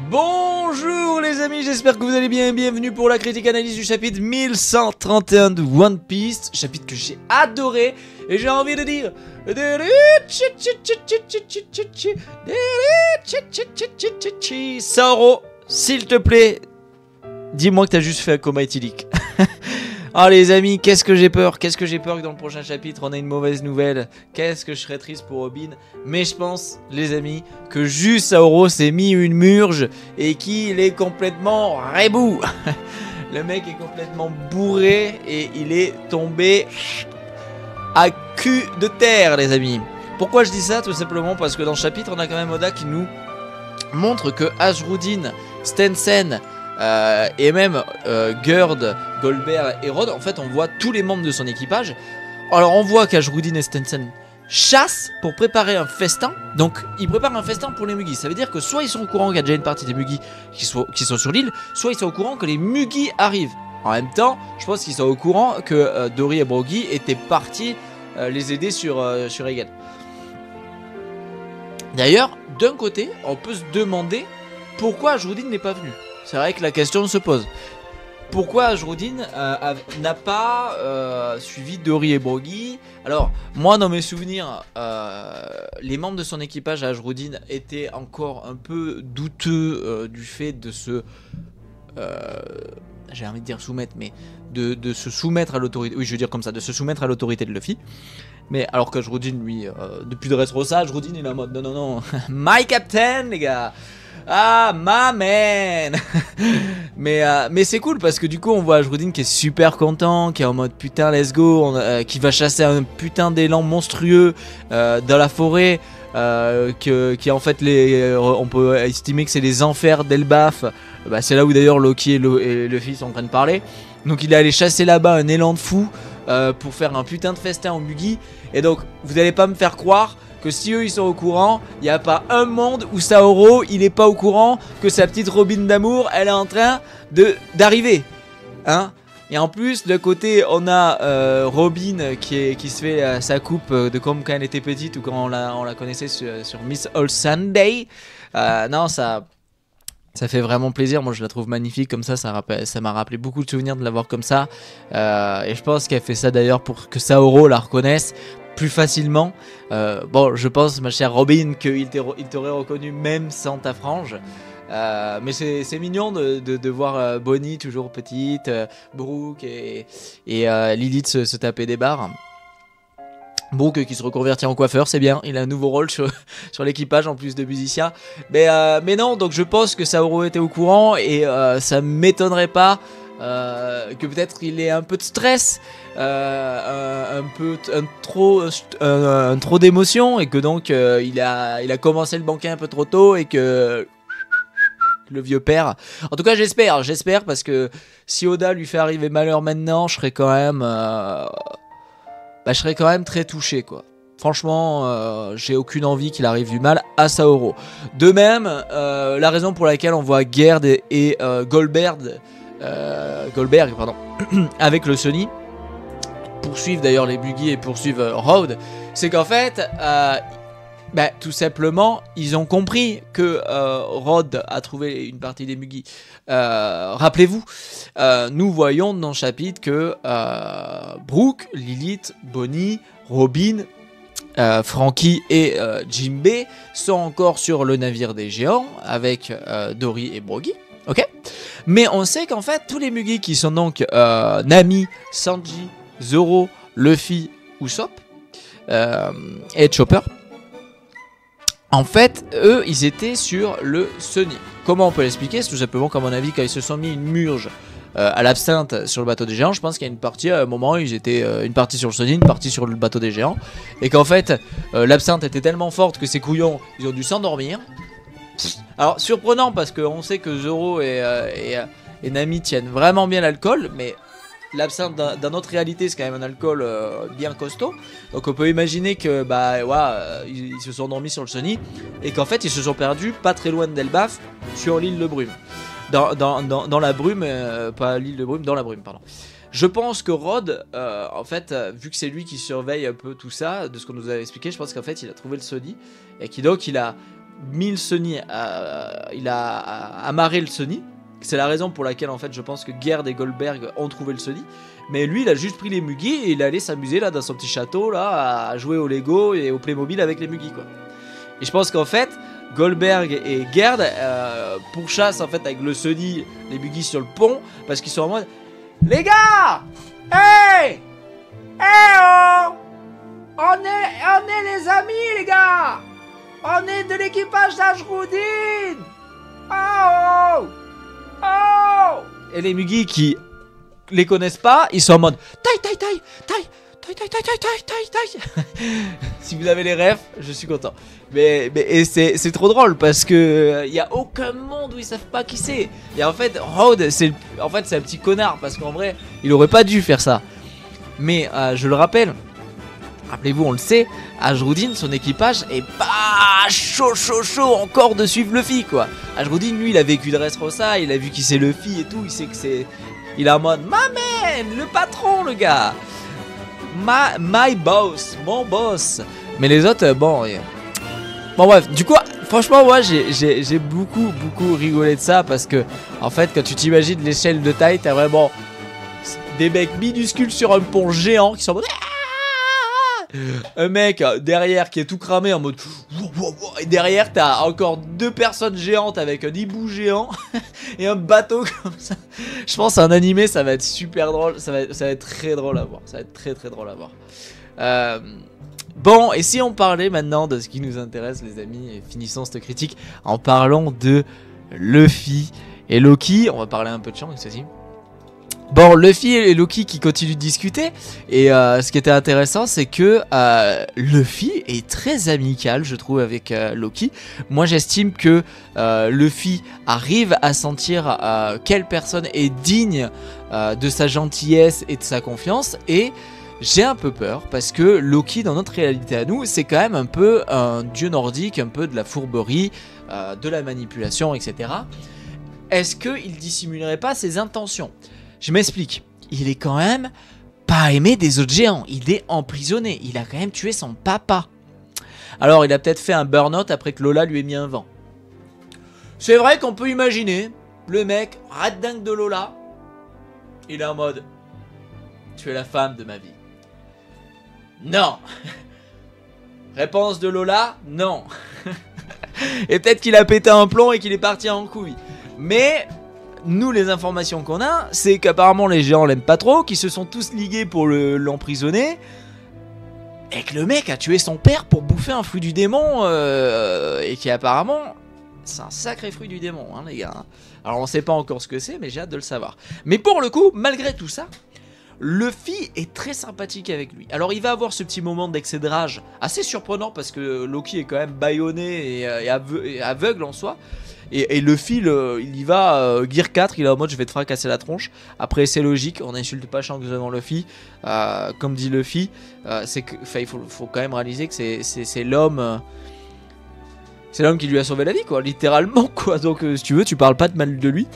Bonjour les amis, j'espère que vous allez bien et bienvenue pour la critique analyse du chapitre 1131 de One Piece. Chapitre que j'ai adoré et j'ai envie de dire... Saoro, s'il te plaît, dis-moi que t'as juste fait un coma éthylique. Oh les amis, qu'est-ce que j'ai peur que dans le prochain chapitre on ait une mauvaise nouvelle. Qu'est-ce que je serais triste pour Robin. Mais je pense les amis que juste Saoro s'est mis une murge et qu'il est complètement rebou. Le mec est complètement bourré et il est tombé à cul de terre les amis. Pourquoi je dis ça? Tout simplement parce que dans le chapitre on a quand même Oda qui nous montre que Ashruddin, Stensen et même Gerd, Goldberg et Rod, en fait on voit tous les membres de son équipage. Alors on voit qu'Ashruddin et Stensen chassent pour préparer un festin. Donc ils préparent un festin pour les Mugi. Ça veut dire que soit ils sont au courant qu'il y a déjà une partie des Mugi qui sont sur l'île, soit ils sont au courant que les Mugi arrivent. En même temps, je pense qu'ils sont au courant que Dory et Brogy étaient partis les aider sur Egghead. D'ailleurs, d'un côté, on peut se demander pourquoi Ashruddin n'est pas venu. C'est vrai que la question se pose. Pourquoi Ashruddin n'a pas suivi Dory et Brogy? Alors, moi, dans mes souvenirs, les membres de son équipage à Ashruddin étaient encore un peu douteux du fait de se... j'ai envie de dire soumettre, mais de se soumettre à l'autorité... Oui, je veux dire comme ça, de se soumettre à l'autorité de Luffy. Mais alors qu'Ashruddin, lui, depuis de Dressrosa, Ashruddin, il est en mode non, non, non, my captain, les gars. Ah, my man. mais c'est cool parce que du coup on voit Ashruddin qui est super content, qui est en mode putain let's go, qui va chasser un putain d'élan monstrueux dans la forêt, qui en fait on peut estimer que c'est les enfers d'Elbaf. Bah, c'est là où d'ailleurs Loki et Luffy sont en train de parler. Donc il est allé chasser là-bas un élan de fou pour faire un putain de festin au Mugi. Et donc vous allez pas me faire croire que si eux ils sont au courant, il n'y a pas un monde où Saoro il est pas au courant que sa petite Robin d'amour elle est en train d'arriver, hein. Et en plus de côté on a Robin qui se fait sa coupe de comme quand elle était petite ou quand on la connaissait sur Miss All Sunday. Non, ça fait vraiment plaisir, moi je la trouve magnifique comme ça m'a rappelé beaucoup de souvenirs de la voir comme ça. Et je pense qu'elle fait ça d'ailleurs pour que Saoro la reconnaisse plus facilement. Bon, je pense, ma chère Robin, qu'il t'aurait reconnu même sans ta frange. Mais c'est mignon de voir Bonnie toujours petite, Brooke et Lilith se taper des barres. Brooke qui se reconvertit en coiffeur, c'est bien, il a un nouveau rôle sur l'équipage en plus de musicien. Mais non, donc je pense que Saoro était au courant et ça m'étonnerait pas que peut-être il ait un peu de stress, un trop d'émotion et que donc il a commencé le banquet un peu trop tôt et que le vieux père. En tout cas j'espère parce que si Oda lui fait arriver malheur maintenant, je serais quand même très touché quoi. Franchement, j'ai aucune envie qu'il arrive du mal à Saoro. De même, la raison pour laquelle on voit Gerd et Goldberg avec le Sunny poursuivre d'ailleurs les Mugi et poursuivre Rod, c'est qu'en fait tout simplement ils ont compris que Rod a trouvé une partie des Mugi. Rappelez-vous, nous voyons dans le chapitre que Brooke, Lilith, Bonnie, Robin, Franky et Jinbei sont encore sur le navire des géants avec Dory et Brogy. Ok, mais on sait qu'en fait tous les Mugi qui sont donc Nami, Sanji, Zoro, Luffy, Usopp et Chopper, en fait eux ils étaient sur le Sunny. Comment on peut l'expliquer? C'est tout simplement qu'à mon avis quand ils se sont mis une murge à l'absinthe sur le bateau des géants, je pense qu'il y a une partie à un moment ils étaient une partie sur le Sunny, une partie sur le bateau des géants, et qu'en fait l'absinthe était tellement forte que ces couillons ils ont dû s'endormir. Alors surprenant parce qu'on sait que Zoro et Nami tiennent vraiment bien l'alcool, mais l'absinthe dans notre réalité c'est quand même un alcool bien costaud. Donc on peut imaginer que ils se sont endormis sur le Sunny et qu'en fait ils se sont perdus pas très loin d'Elbaf sur l'île de Brume. Dans la brume, pas l'île de Brume, dans la brume pardon. Je pense que Rod, en fait, vu que c'est lui qui surveille un peu tout ça, de ce qu'on nous avait expliqué, je pense qu'en fait il a trouvé le Sunny et donc il a mis le Sunny, il a amarré le Sunny. C'est la raison pour laquelle en fait je pense que Gerd et Goldberg ont trouvé le Sunny. Mais lui il a juste pris les Mugis et il allait s'amuser là dans son petit château là à jouer au Lego et au Playmobil avec les Mugis quoi. Et je pense qu'en fait Goldberg et Gerd pourchassent en fait avec le Sunny les Mugis sur le pont parce qu'ils sont en mode les gars, hey, hey oh, on est les amis les gars, on est de l'équipage d'Ashroudin, oh, oh. Et les Mugis qui les connaissent pas, ils sont en mode taille. Si vous avez les refs, je suis content. Mais c'est trop drôle parce que y a aucun monde où ils savent pas qui c'est. Et en fait, Rhodes, c'est un petit connard parce qu'en vrai, il aurait pas dû faire ça. Mais je le rappelle, rappelez-vous, on le sait, Ashroudin, son équipage est pas chaud encore de suivre Luffy quoi. Ashroudin, lui, il a vécu Dressrosa, il a vu qui c'est Luffy et tout, il sait que c'est. Il est en mode ma man, le patron, le gars. My boss, mon boss. Mais les autres, bon bref, du coup, franchement, moi j'ai beaucoup rigolé de ça parce que, en fait, quand tu t'imagines l'échelle de taille, t'as vraiment des mecs minuscules sur un pont géant qui sont en mode. Un mec derrière qui est tout cramé en mode. Et derrière, t'as encore 2 personnes géantes avec un hibou géant et un bateau comme ça. Je pense un animé, ça va être super drôle. Ça va être très drôle à voir. Ça va être très drôle à voir. Bon, et si on parlait maintenant de ce qui nous intéresse, les amis, et finissons cette critique en parlant de Luffy et Loki. On va parler un peu de Shanks aussi. Bon, Luffy et Loki qui continuent de discuter. Et ce qui était intéressant, c'est que Luffy est très amical, je trouve, avec Loki. Moi, j'estime que Luffy arrive à sentir quelle personne est digne de sa gentillesse et de sa confiance. Et j'ai un peu peur parce que Loki, dans notre réalité à nous, c'est quand même un peu un dieu nordique, un peu de la fourberie, de la manipulation, etc. Est-ce qu'il dissimulerait pas ses intentions ? Je m'explique, il est quand même pas aimé des autres géants, il est emprisonné, il a quand même tué son papa. Alors il a peut-être fait un burn-out après que Lola lui ait mis un vent. C'est vrai qu'on peut imaginer, le mec, rat dingue de Lola, il est en mode, tu es la femme de ma vie. Non. Réponse de Lola, non. Et peut-être qu'il a pété un plomb et qu'il est parti en couille. Mais nous, les informations qu'on a, c'est qu'apparemment les géants l'aiment pas trop, qu'ils se sont tous ligués pour l'emprisonner, et que le mec a tué son père pour bouffer un fruit du démon, et qui apparemment, c'est un sacré fruit du démon, hein, les gars. Alors on sait pas encore ce que c'est, mais j'ai hâte de le savoir. Mais pour le coup, malgré tout ça, Luffy est très sympathique avec lui. Alors il va avoir ce petit moment d'excès de rage assez surprenant parce que Loki est quand même bâillonné et aveugle en soi. Et Luffy, il y va, Gear 4, il est en mode je vais te fracasser la tronche. Après c'est logique, on n'insulte pas Shanks devant Luffy. Comme dit Luffy, il faut quand même réaliser que c'est l'homme... c'est l'homme qui lui a sauvé la vie, quoi, littéralement, quoi. Donc si tu veux, tu parles pas de mal de lui.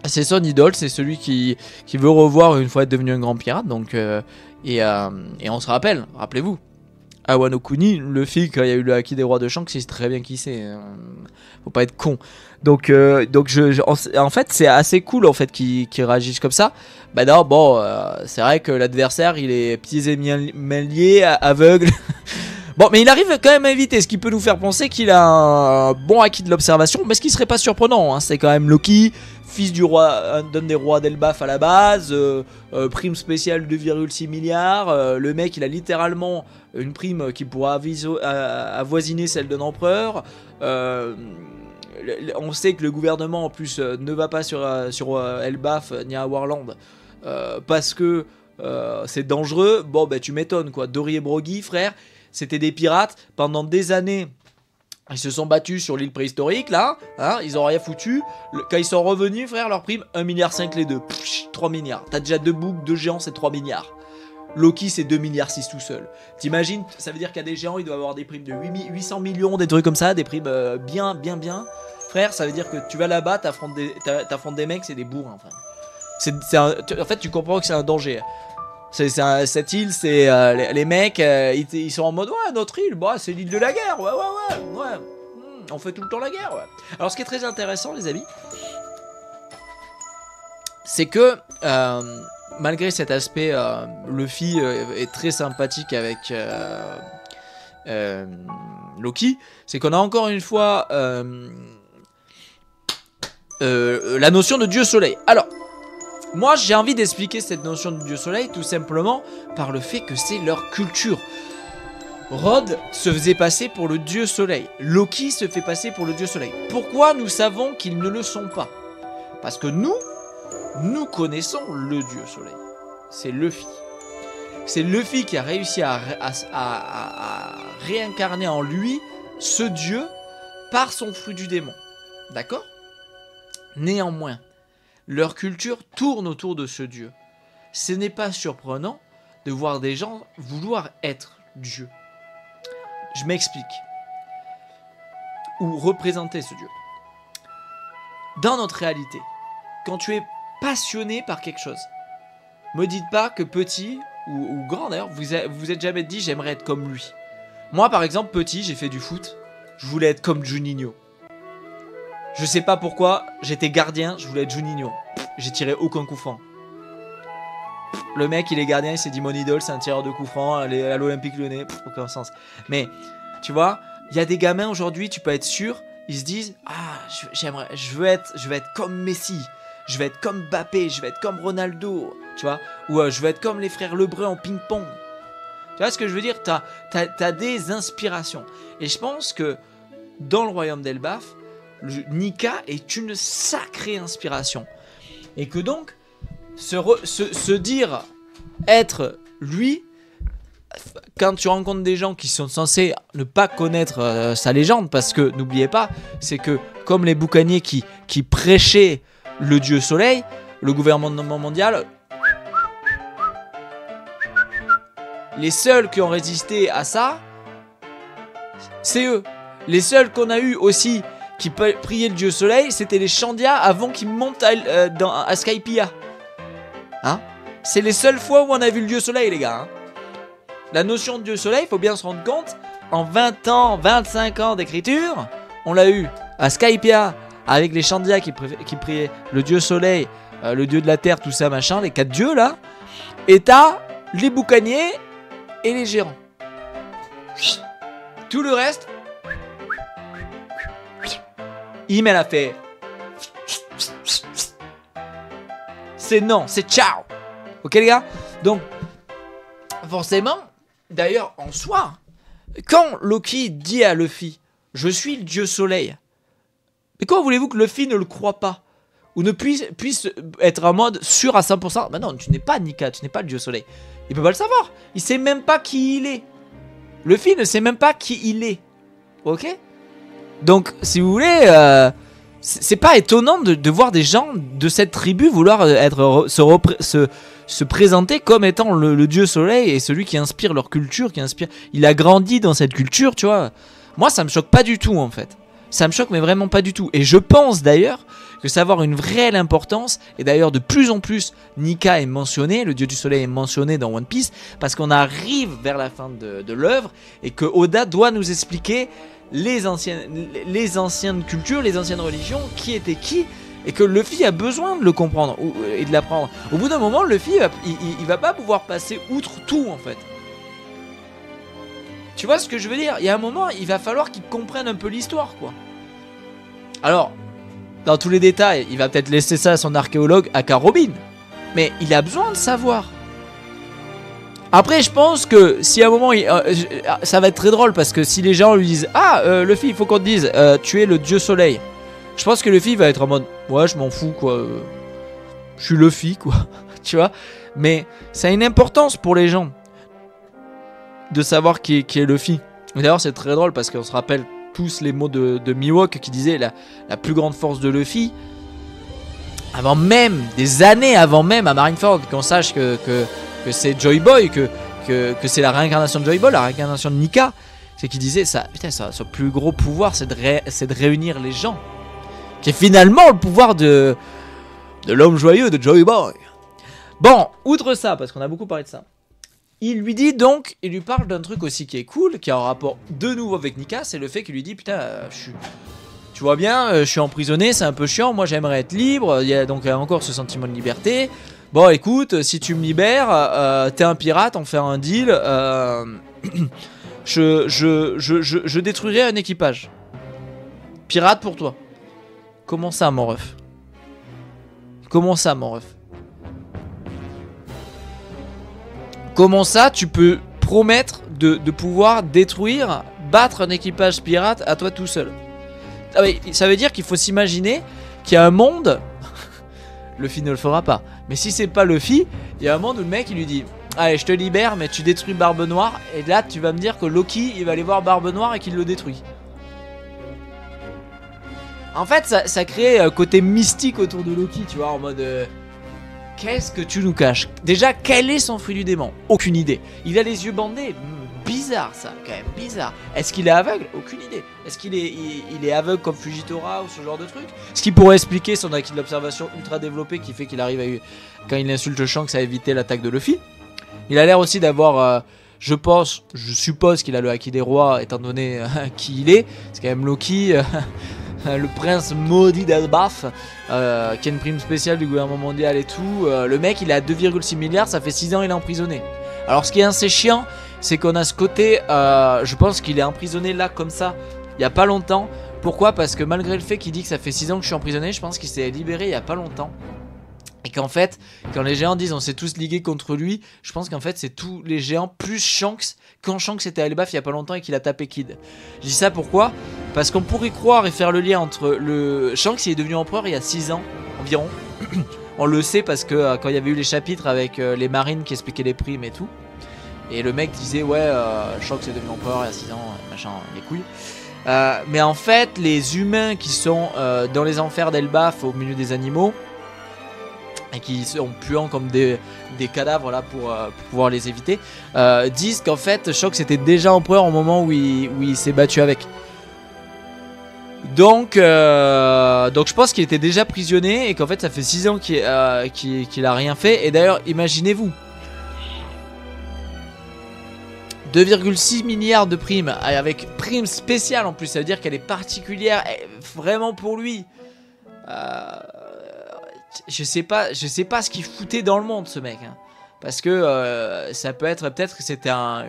C'est son idole, c'est celui qui veut revoir une fois être devenu un grand pirate. Donc, et on se rappelle, rappelez-vous, à Wano Kuni, Luffy, quand il y a eu le haki des rois de Shanks, il sait très bien qui c'est. Faut pas être con. Donc en fait, c'est assez cool en fait qu'il réagisse comme ça. Bah non, bon, c'est vrai que l'adversaire, il est pieds et mains liés, aveugle. Bon, mais il arrive quand même à éviter, ce qui peut nous faire penser qu'il a un bon acquis de l'observation, mais ce qui serait pas surprenant, hein, c'est quand même Loki, fils du roi, d'un des rois d'Elbaf à la base, prime spéciale 2,6 milliards, le mec il a littéralement une prime qui pourra avoisiner celle d'un empereur, on sait que le gouvernement en plus ne va pas sur Elbaf ni à Warland, parce que c'est dangereux. Bon bah tu m'étonnes quoi, Dory et Broggy frère, c'était des pirates pendant des années. Ils se sont battus sur l'île préhistorique là, hein, ils ont rien foutu. Quand ils sont revenus frère, leur prime 1,5 milliard les deux. 3 milliards. T'as déjà 2 boucs, 2 géants, c'est 3 milliards. Loki c'est 2,6 milliards tout seul. T'imagines, ça veut dire qu'il y a des géants, ils doivent avoir des primes de 800 millions, des trucs comme ça, des primes bien. Frère, ça veut dire que tu vas là-bas, t'affrontes des mecs, c'est des bourrins frère. En fait tu comprends que c'est un danger. Cette île, c'est les mecs, ils sont en mode ouais, notre île, bah, c'est l'île de la guerre, ouais. On fait tout le temps la guerre, ouais. Alors ce qui est très intéressant les amis, c'est que malgré cet aspect, Luffy est très sympathique avec Loki, c'est qu'on a encore une fois la notion de Dieu Soleil. Alors, moi j'ai envie d'expliquer cette notion de Dieu Soleil tout simplement par le fait que c'est leur culture. Rod se faisait passer pour le Dieu Soleil. Loki se fait passer pour le Dieu Soleil. Pourquoi nous savons qu'ils ne le sont pas? Parce que nous connaissons le Dieu Soleil. C'est Luffy. C'est Luffy qui a réussi à réincarner en lui ce Dieu par son fruit du démon. D'accord? Néanmoins, leur culture tourne autour de ce Dieu. Ce n'est pas surprenant de voir des gens vouloir être Dieu. Je m'explique. Ou représenter ce Dieu. Dans notre réalité, quand tu es passionné par quelque chose, me dites pas que petit ou grand d'ailleurs, vous êtes jamais dit j'aimerais être comme lui. Moi par exemple, petit, j'ai fait du foot, je voulais être comme Juninho. Je sais pas pourquoi, j'étais gardien, je voulais être Juninho. J'ai tiré aucun coup franc. Le mec, il est gardien, il s'est dit mon idole, c'est un tireur de coup franc, à l'Olympique Lyonnais, aucun sens. Mais, tu vois, il y a des gamins aujourd'hui, tu peux être sûr, ils se disent ah, je veux être comme Messi, je vais être comme Mbappé, je vais être comme Ronaldo, tu vois, ou je veux être comme les frères Lebrun en ping-pong. Tu vois ce que je veux dire? T'as des inspirations. Et je pense que dans le royaume d'Elbaf, Nika est une sacrée inspiration. Et que donc, se dire être lui, quand tu rencontres des gens qui sont censés ne pas connaître sa légende, parce que n'oubliez pas, c'est que comme les boucaniers qui prêchaient le dieu soleil, le gouvernement mondial, les seuls qui ont résisté à ça, c'est eux. Les seuls qu'on a eu aussi qui priaient le dieu soleil, c'était les Chandia avant qu'ils montent à Skypiea. Hein? C'est les seules fois où on a vu le dieu soleil, les gars. Hein? La notion de dieu soleil, il faut bien se rendre compte, en 20 ans, 25 ans d'écriture, on l'a eu à Skypiea avec les Chandia qui priaient le dieu soleil, le dieu de la terre, tout ça, machin, les 4 dieux là. Et t'as les boucaniers et les gérants. Tout le reste, Email a fait. C'est non, c'est ciao. Ok les gars? Donc, forcément, d'ailleurs en soi, quand Loki dit à Luffy, je suis le dieu soleil, mais comment voulez-vous que Luffy ne le croit pas? Ou ne puisse être en mode sûr à 100%? Bah non, tu n'es pas Nika, tu n'es pas le dieu soleil. Il peut pas le savoir. Il sait même pas qui il est. Luffy ne sait même pas qui il est. Ok? Donc, si vous voulez, c'est pas étonnant de voir des gens de cette tribu vouloir se présenter comme étant le dieu soleil et celui qui inspire leur culture, il a grandi dans cette culture, tu vois. Moi, ça me choque pas du tout, en fait. Ça me choque, mais vraiment pas du tout. Et je pense d'ailleurs que ça va avoir une réelle importance. Et d'ailleurs, de plus en plus, Nika est mentionné, le dieu du soleil est mentionné dans One Piece, parce qu'on arrive vers la fin de l'œuvre et que Oda doit nous expliquer les anciennes cultures, les anciennes religions, qui étaient qui, et que Luffy a besoin de le comprendre et de l'apprendre. Au bout d'un moment, Luffy, il va pas pouvoir passer outre tout, en fait. Tu vois ce que je veux dire? Il y a un moment, il va falloir qu'il comprenne un peu l'histoire, quoi. Alors, dans tous les détails, il va peut-être laisser ça à son archéologue, à Robin. Mais il a besoin de savoir. Après, je pense que si à un moment, ça va être très drôle parce que si les gens lui disent ah, Luffy, il faut qu'on te dise, tu es le dieu soleil. Je pense que Luffy va être en mode ouais, je m'en fous, quoi. Je suis Luffy, quoi. Tu vois? Mais ça a une importance pour les gens de savoir qui est Luffy. D'ailleurs, c'est très drôle parce qu'on se rappelle tous les mots de Mihawk qui disait la plus grande force de Luffy. Avant même, des années avant même à Marineford, qu'on sache que c'est Joy Boy, que c'est la réincarnation de Joy Boy, la réincarnation de Nika, c'est qu'il disait ça, putain, son plus gros pouvoir, c'est de réunir les gens, qui est finalement le pouvoir de l'homme joyeux de Joy Boy. Bon, outre ça, parce qu'on a beaucoup parlé de ça, Il lui dit donc, il lui parle d'un truc aussi qui est cool, qui a un rapport de nouveau avec Nika, c'est le fait qu'il lui dit putain, tu vois bien, je suis emprisonné, c'est un peu chiant, moi j'aimerais être libre, il y a donc encore ce sentiment de liberté. Bon écoute, si tu me libères, t'es un pirate, on fait un deal, je détruirai un équipage. Pirate pour toi. Comment ça mon ref? Comment ça mon ref? Comment ça, tu peux promettre de pouvoir détruire, battre un équipage pirate à toi tout seul? Ah oui, ça veut dire qu'il faut s'imaginer qu'il y a un monde... Luffy ne le fera pas. Mais si c'est pas Luffy, il y a un monde où le mec il lui dit allez, je te libère, mais tu détruis Barbe Noire. Et là, tu vas me dire que Loki, il va aller voir Barbe Noire et qu'il le détruit. En fait, ça crée un côté mystique autour de Loki, tu vois, en mode... Qu'est-ce que tu nous caches? Déjà, quel est son fruit du démon? Aucune idée. Il a les yeux bandés. Bizarre ça, quand même, bizarre. Est-ce qu'il est aveugle? Aucune idée. Est-ce qu'il est, il est aveugle comme Fujitora ou ce genre de truc? Ce qui pourrait expliquer son acquis de l'observation ultra développé qui fait qu'il arrive à... Quand il insulte Shanks à éviter l'attaque de Luffy. Il a l'air aussi d'avoir... je suppose qu'il a le haki des rois étant donné qui il est. C'est quand même Loki... le prince maudit d'Elbaf, qui a une prime spéciale du gouvernement mondial et tout. Le mec il est à 2,6 milliards, ça fait 6 ans il est emprisonné. Alors ce qui est assez chiant, c'est qu'on a ce côté, je pense qu'il est emprisonné là comme ça, il y a pas longtemps. Pourquoi? Parce que malgré le fait qu'il dit que ça fait 6 ans que je suis emprisonné, je pense qu'il s'est libéré il y a pas longtemps. Et qu'en fait, quand les géants disent on s'est tous ligués contre lui, je pense qu'en fait c'est tous les géants plus Shanks, quand Shanks était à Elbaf il y a pas longtemps et qu'il a tapé Kid. Je dis ça pourquoi? Parce qu'on pourrait croire et faire le lien entre le... Shanks il est devenu empereur il y a 6 ans environ. On le sait parce que quand il y avait eu les chapitres avec les marines qui expliquaient les primes et tout. Et le mec disait ouais Shanks est devenu empereur il y a 6 ans, machin, les couilles. Mais en fait les humains qui sont dans les enfers d'Elbaf au milieu des animaux, et qui sont puants comme des cadavres là pour pouvoir les éviter, disent qu'en fait Shanks était déjà empereur au moment où il s'est battu avec. Donc je pense qu'il était déjà prisonnier et qu'en fait ça fait 6 ans qu'il a rien fait. Et d'ailleurs imaginez-vous 2,6 milliards de primes, avec prime spéciale en plus, ça veut dire qu'elle est particulière vraiment pour lui. Je sais pas ce qu'il foutait dans le monde ce mec, hein. Parce que ça peut être, peut-être que c'était un...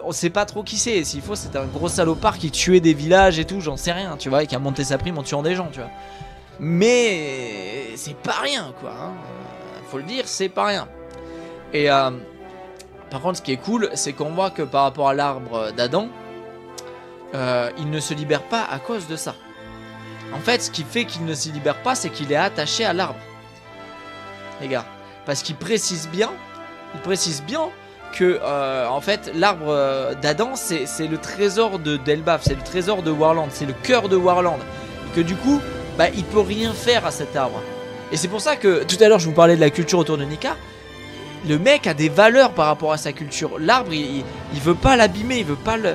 on sait pas trop qui c'est, s'il faut c'était un gros salopard qui tuait des villages et tout, j'en sais rien, tu vois, et qui a monté sa prime en tuant des gens, tu vois. Mais c'est pas rien quoi, hein. Faut le dire, c'est pas rien. Et par contre ce qui est cool, c'est qu'on voit que par rapport à l'arbre d'Adam, il ne se libère pas à cause de ça. En fait, ce qui fait qu'il ne s'y libère pas, c'est qu'il est attaché à l'arbre. Les gars. Parce qu'il précise bien que, en fait, l'arbre d'Adam, c'est le trésor d'Elbaf, c'est le trésor de Warland, c'est le cœur de Warland. Et que du coup, bah, il peut rien faire à cet arbre. Et c'est pour ça que, tout à l'heure, je vous parlais de la culture autour de Nika. Le mec a des valeurs par rapport à sa culture. L'arbre, il veut pas l'abîmer, il veut pas le...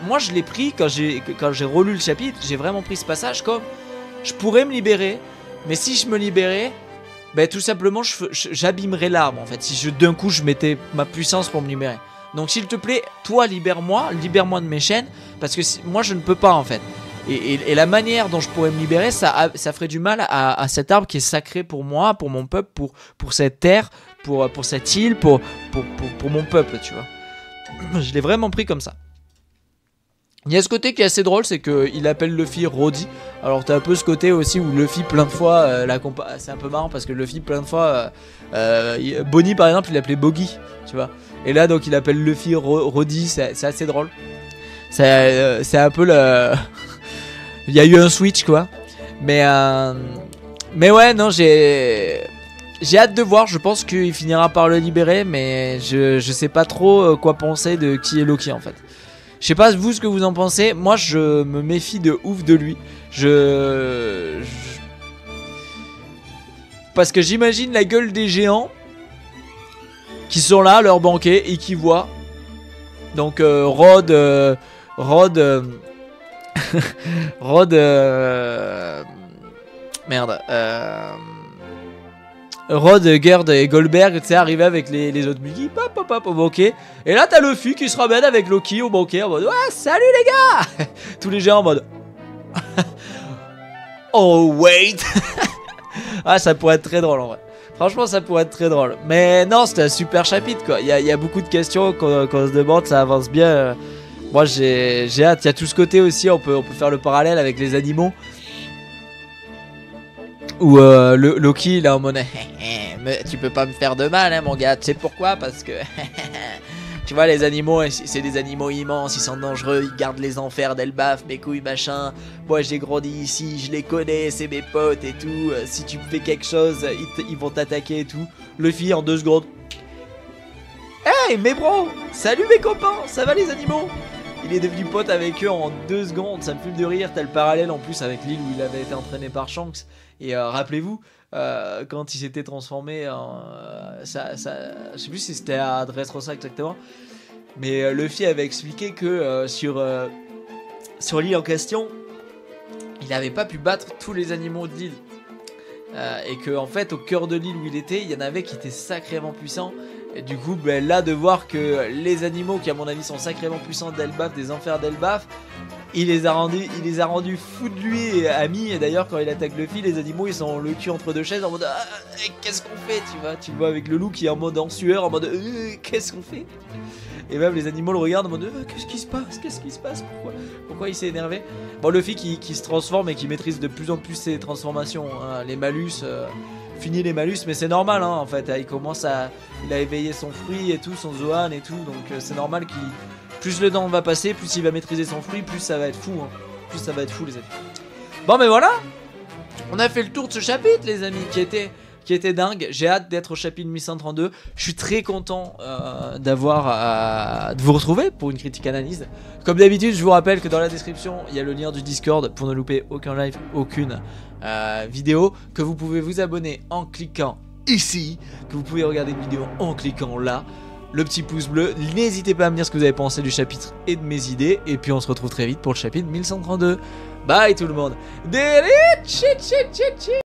Moi, je l'ai pris, quand j'ai relu le chapitre, j'ai vraiment pris ce passage comme... Je pourrais me libérer, mais si je me libérais, ben, tout simplement, j'abîmerais l'arbre, en fait. Si d'un coup, je mettais ma puissance pour me libérer. Donc, s'il te plaît, toi, libère-moi de mes chaînes, parce que moi, je ne peux pas, en fait. Et la manière dont je pourrais me libérer, ça ferait du mal à cet arbre qui est sacré pour moi, pour mon peuple, pour cette terre, pour cette île, pour mon peuple, tu vois. Je l'ai vraiment pris comme ça. Il y a ce côté qui est assez drôle, c'est qu'il appelle Luffy Roddy. Alors t'as un peu ce côté aussi où Luffy plein de fois, c'est un peu marrant parce que Luffy plein de fois, Bonnie par exemple il l'appelait Boggy, tu vois. Et là donc il appelle Luffy Roddy, c'est assez drôle. C'est un peu le... Il y a eu un switch quoi. Mais ouais non j'ai hâte de voir, je pense qu'il finira par le libérer, mais je sais pas trop quoi penser de qui est Loki en fait. Je sais pas vous ce que vous en pensez, moi je me méfie de ouf de lui. Parce que j'imagine la gueule des géants qui sont là à leur banquet et qui voient. Donc Rod merde Rod, Gerd et Goldberg, tu sais, arrivaient avec les autres Mickey, pop, pop, pop, au banquet. Et là, t'as Luffy qui se ramène avec Loki au banquet en mode, ouais, salut les gars. Tous les gens en mode, oh, wait. Ah, ça pourrait être très drôle en vrai. Franchement, ça pourrait être très drôle. Mais non, c'était un super chapitre, quoi. Il y a beaucoup de questions qu'on se demande, ça avance bien. Moi, j'ai hâte. Il y a tout ce côté aussi, on peut faire le parallèle avec les animaux. Où Loki, il est en mode mais tu peux pas me faire de mal, hein, mon gars. Tu sais pourquoi? Parce que tu vois, les animaux, c'est des animaux immenses, ils sont dangereux, ils gardent les enfers d'Elbaf, mes couilles, machin. Moi, j'ai grandi ici, je les connais, c'est mes potes et tout. Si tu me fais quelque chose, ils vont t'attaquer et tout. Luffy, en 2 secondes. Hey, mes bros, salut mes copains, ça va les animaux? Il est devenu pote avec eux en 2 secondes, ça me fume de rire. T'as le parallèle en plus avec l'île où il avait été entraîné par Shanks. Et rappelez-vous, quand il s'était transformé en... je sais plus si c'était à Dressrosa exactement. Mais Luffy avait expliqué que sur l'île en question, il n'avait pas pu battre tous les animaux de l'île. Et que en fait, au cœur de l'île où il était, il y en avait qui étaient sacrément puissants. Et du coup, ben, là, de voir que les animaux qui, à mon avis, sont sacrément puissants d'Elbaf, des enfers d'Elbaf, il les a rendus fous de lui et amis. Et d'ailleurs, quand il attaque Luffy, les animaux, ils sont le cul entre 2 chaises en mode qu'est-ce qu'on fait, tu vois, avec le loup qui est en mode en sueur, en mode qu'est-ce qu'on fait. Et même les animaux le regardent en mode qu'est-ce qui se passe, pourquoi il s'est énervé. Bon, Luffy qui se transforme et qui maîtrise de plus en plus ses transformations, hein. Les malus, fini les malus, mais c'est normal, hein, en fait. Il a éveillé son fruit et tout, son Zoan et tout, donc c'est normal qu'il... Plus le temps va passer, plus il va maîtriser son fruit, plus ça va être fou, hein. Plus ça va être fou, les amis. Bon, mais voilà, on a fait le tour de ce chapitre, les amis, qui était dingue. J'ai hâte d'être au chapitre 1132. Je suis très content de vous retrouver pour une critique analyse. Comme d'habitude, je vous rappelle que dans la description, il y a le lien du Discord pour ne louper aucun live, aucune vidéo, que vous pouvez vous abonner en cliquant ici, que vous pouvez regarder une vidéo en cliquant là. Le petit pouce bleu, n'hésitez pas à me dire ce que vous avez pensé du chapitre et de mes idées. Et puis on se retrouve très vite pour le chapitre 1132. Bye tout le monde.